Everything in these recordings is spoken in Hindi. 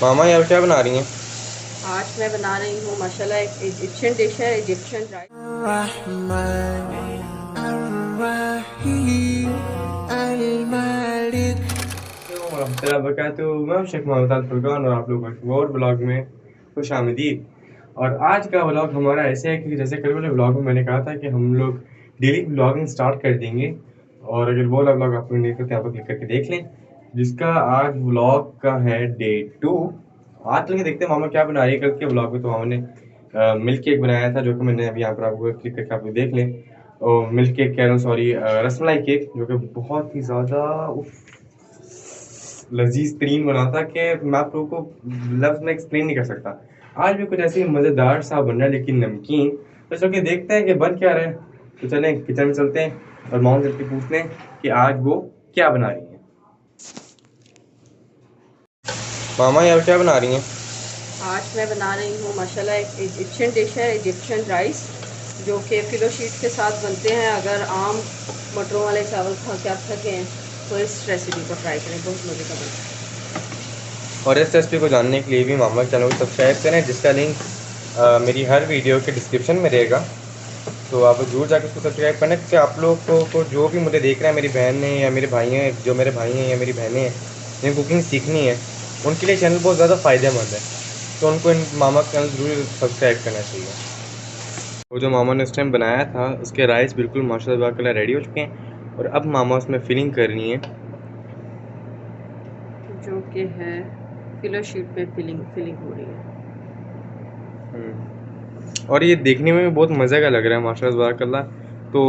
मामा यार क्या बना रही हैं? आज मैं बना रही हूँ माशाल्लाह एक इजिप्शियन डिश है, इजिप्शियन राइस। मैं शेख मोहम्मद अल फुरकान और आप लोगों का एक और ब्लॉग में खुश आमदीद। और आज का ब्लॉग हमारा ऐसे है कि जैसे कल वाले ब्लॉग में मैंने कहा था कि हम लोग डेली ब्लॉगिंग स्टार्ट कर देंगे। और अगर वो वाला ब्लॉग आप लोग नहीं देखते आप लोग क्लिक करके देख लें, जिसका आज ब्लॉग का है डे 2। आज चल के देखते हैं मामा क्या बना रही है। कल के ब्लॉग में तो मामा ने मिल्क केक बनाया था, जो कि मैंने अभी यहाँ पर आपको क्लिक करके आप लोग देख लें। और मिल्क केक कह रहा हूँ, सॉरी, रसमलाई केक, जो कि बहुत ही ज़्यादा लजीज तरीन बना था कि मैं आप लोगों को लफ्ज़ में एक्सप्लेन नहीं कर सकता। आज भी कुछ ऐसे ही मज़ेदार सा बन रहा है, लेकिन नमकीन। तो चल देखते हैं कि बन क्या रहा है। तो चलें किचन में चलते हैं और मामा से चल के पूछते हैं कि आज वो क्या बना रही हैं। मामा यार क्या बना रही हैं? आज मैं बना रही हूँ माशाल्लाह एक इजिप्शियन डिश है, इजिप्शियन राइस, जो कि फिलो शीट के साथ बनते हैं। अगर आम मटरों वाले चावल खा के आप थके हैं तो इस रेसिपी को ट्राई करें, बहुत मज़े का बनता है। और इस रेसिपी को जानने के लिए भी मामा के चैनल को सब्सक्राइब करें, जिसका लिंक मेरी हर वीडियो के डिस्क्रिप्शन में रहेगा। तो आप जरूर जाकर उसको सब्सक्राइब करना, क्योंकि आप लोग को जो भी मुझे देख रहे हैं, मेरी बहन है या मेरे भाई हैं, जो मेरे भाई हैं या मेरी बहनें हैं जिन्हें कुकिंग सीखनी है, उनके लिए चैनल बहुत ज़्यादा फ़ायदेमंद है। तो उनको इन मामा का चैनल ज़रूर सब्सक्राइब करना चाहिए। वो जो मामा ने उस टाइम बनाया था, उसके राइस बिल्कुल माशाल्लाह कलर रेडी हो चुके हैं। और अब मामा उसमें फिलिंग कर रही है। जो कि है फिलो शीट पे फिलिंग फिलिंग हो रही है। और ये देखने में भी बहुत मज़े का लग रहा है माशाल्लाह तबारकल्लाह। तो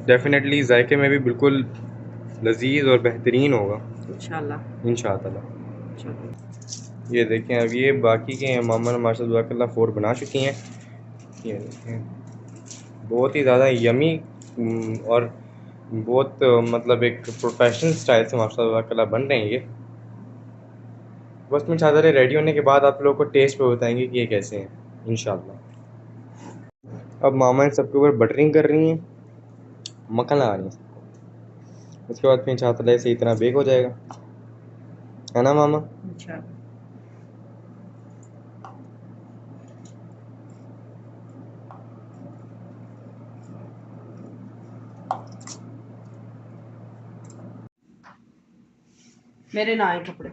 डेफिनेटली जायके में भी बिल्कुल लजीज और बेहतरीन होगा इंशाल्लाह। इंशाअल्लाह। चलो। ये देखें, अब ये बाकी के मामा माशाल्लाह तबारकल्लाह 4 बना चुकी हैं। ये देखें, बहुत ही ज़्यादा यमी और बहुत मतलब एक प्रोफेशनल स्टाइल से माशाल्लाह तबारकल्लाह बन रहे हैं ये। बस में चादरें रेडी होने के बाद आप लोगों को टेस्ट पे बताएंगे कि ये कैसे हैं इंशाल्लाह। अब मामा इन सबके ऊपर बटरिंग कर रही हैं, मक्खन लगा रही हैं। उसके बाद फिर चादर से इतना बेक हो जाएगा, है ना मामा? इंशाल्लाह। मेरे ना आए कपड़े।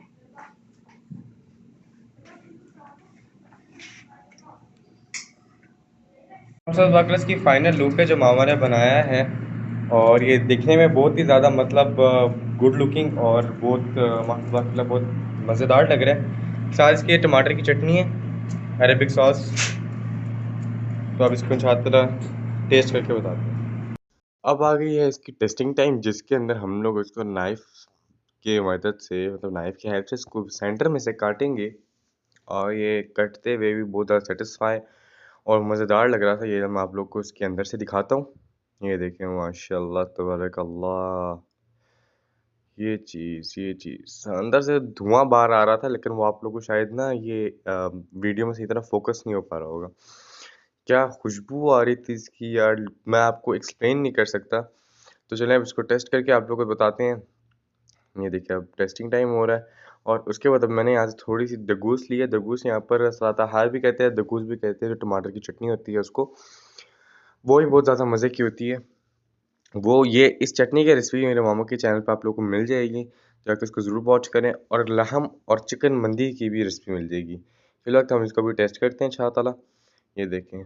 बकरस की फाइनल लुक है जो मामा ने बनाया है। और ये दिखने में बहुत ही ज़्यादा मतलब गुड लुकिंग और बहुत माशाल्लाह बहुत मज़ेदार लग रहा है। साथ इसके टमाटर की चटनी है, अरेबिक सॉस। तो अब इसको छात्रा टेस्ट करके बताते हैं। अब आ गई है इसकी टेस्टिंग टाइम, जिसके अंदर हम लोग इसको नाइफ की मदद से, मतलब नाइफ की हेल्प से इसको सेंटर में से काटेंगे। और ये कटते हुए भी बहुत ज़्यादा सेटिस्फाई और मज़ेदार लग रहा था। ये मैं आप लोग को इसके अंदर से दिखाता हूँ। ये देखें माशाल्लाह तबारक अल्लाह, ये चीज़ अंदर से धुआं बाहर आ रहा था, लेकिन वो आप लोग को शायद ना ये वीडियो में सही तरह फोकस नहीं हो पा रहा होगा। क्या खुशबू आ रही थी इसकी यार, मैं आपको एक्सप्लेन नहीं कर सकता। तो चलें अब इसको टेस्ट करके आप लोगों को बताते हैं। ये देखिए अब टेस्टिंग टाइम हो रहा है। और उसके बाद अब मैंने यहाँ से थोड़ी सी दगूस ली है। दगूस यहाँ पर सलाताहार भी कहते हैं, दगूस भी कहते हैं, जो टमाटर की चटनी होती है उसको। वो भी बहुत ज़्यादा मज़े की होती है। वो ये इस चटनी की रेसिपी मेरे मामा के चैनल पे आप लोगों को मिल जाएगी, जाकर इसको ज़रूर वॉच करें। और लहम और चिकन मंदी की भी रेसिपी मिल जाएगी। फिलहाल तो हम इसको भी टेस्ट करते हैं इंशाअल्लाह ताला। ये देखें,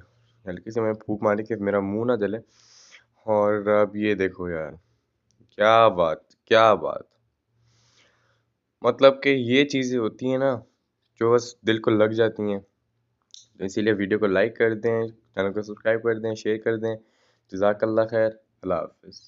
हल्की से मैं फूंक मारी कि मेरा मुंह ना जले। और अब ये देखो यार, क्या बात, क्या बात। मतलब कि ये चीज़ें होती हैं ना, जो बस दिल को लग जाती हैं। तो इसीलिए वीडियो को लाइक कर दें, चैनल को सब्सक्राइब कर दें, शेयर कर दें। जज़ाकल्लाह खैर। अल्लाह हाफ़िज़।